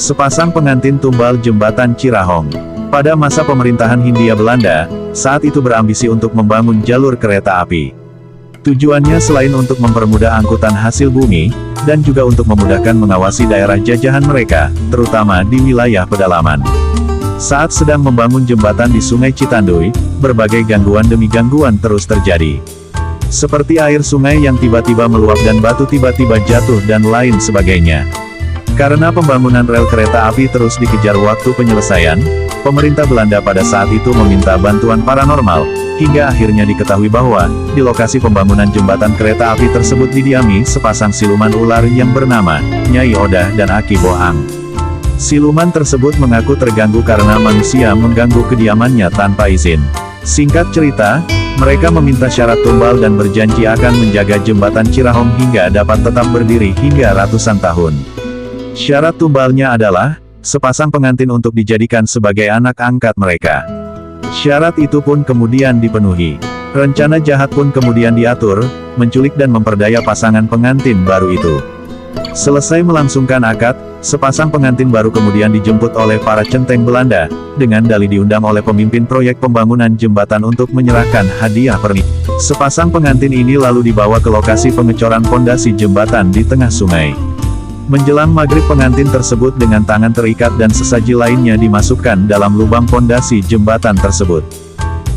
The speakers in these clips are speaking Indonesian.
Sepasang pengantin tumbal jembatan Cirahong. Pada masa pemerintahan Hindia Belanda, saat itu berambisi untuk membangun jalur kereta api. Tujuannya selain untuk mempermudah angkutan hasil bumi, dan juga untuk memudahkan mengawasi daerah jajahan mereka, terutama di wilayah pedalaman. Saat sedang membangun jembatan di Sungai Citanduy, berbagai gangguan demi gangguan terus terjadi. Seperti air sungai yang tiba-tiba meluap dan batu tiba-tiba jatuh dan lain sebagainya. Karena pembangunan rel kereta api terus dikejar waktu penyelesaian, pemerintah Belanda pada saat itu meminta bantuan paranormal, hingga akhirnya diketahui bahwa, di lokasi pembangunan jembatan kereta api tersebut didiami sepasang siluman ular yang bernama Nyai Odah dan Aki Boang. Siluman tersebut mengaku terganggu karena manusia mengganggu kediamannya tanpa izin. Singkat cerita, mereka meminta syarat tumbal dan berjanji akan menjaga jembatan Cirahong hingga dapat tetap berdiri hingga ratusan tahun. Syarat tumbalnya adalah, sepasang pengantin untuk dijadikan sebagai anak angkat mereka. Syarat itu pun kemudian dipenuhi. Rencana jahat pun kemudian diatur, menculik dan memperdaya pasangan pengantin baru itu. Selesai melangsungkan akad, sepasang pengantin baru kemudian dijemput oleh para centeng Belanda, dengan dalih diundang oleh pemimpin proyek pembangunan jembatan untuk menyerahkan hadiah pernikahan. Sepasang pengantin ini lalu dibawa ke lokasi pengecoran pondasi jembatan di tengah sungai. Menjelang maghrib pengantin tersebut dengan tangan terikat dan sesaji lainnya dimasukkan dalam lubang pondasi jembatan tersebut.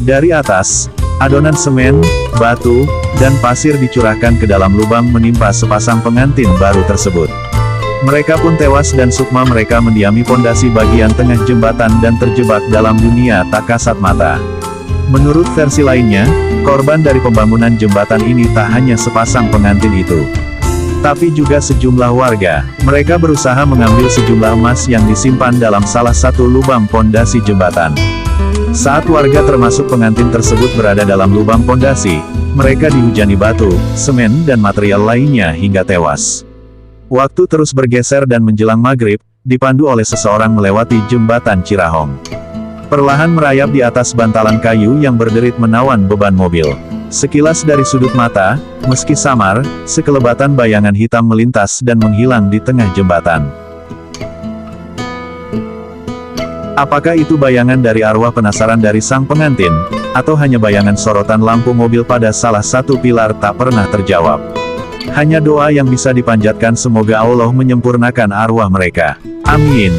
Dari atas, adonan semen, batu, dan pasir dicurahkan ke dalam lubang menimpa sepasang pengantin baru tersebut. Mereka pun tewas dan sukma mereka mendiami pondasi bagian tengah jembatan dan terjebak dalam dunia tak kasat mata. Menurut versi lainnya, korban dari pembangunan jembatan ini tak hanya sepasang pengantin itu, tapi juga sejumlah warga. Mereka berusaha mengambil sejumlah emas yang disimpan dalam salah satu lubang pondasi jembatan. Saat warga termasuk pengantin tersebut berada dalam lubang pondasi, mereka dihujani batu, semen dan material lainnya hingga tewas. Waktu terus bergeser dan menjelang maghrib, dipandu oleh seseorang melewati jembatan Cirahong. Perlahan merayap di atas bantalan kayu yang berderit menawan beban mobil. Sekilas dari sudut mata, meski samar, sekelebatan bayangan hitam melintas dan menghilang di tengah jembatan. Apakah itu bayangan dari arwah penasaran dari sang pengantin, atau hanya bayangan sorotan lampu mobil pada salah satu pilar tak pernah terjawab? Hanya doa yang bisa dipanjatkan semoga Allah menyempurnakan arwah mereka. Amin.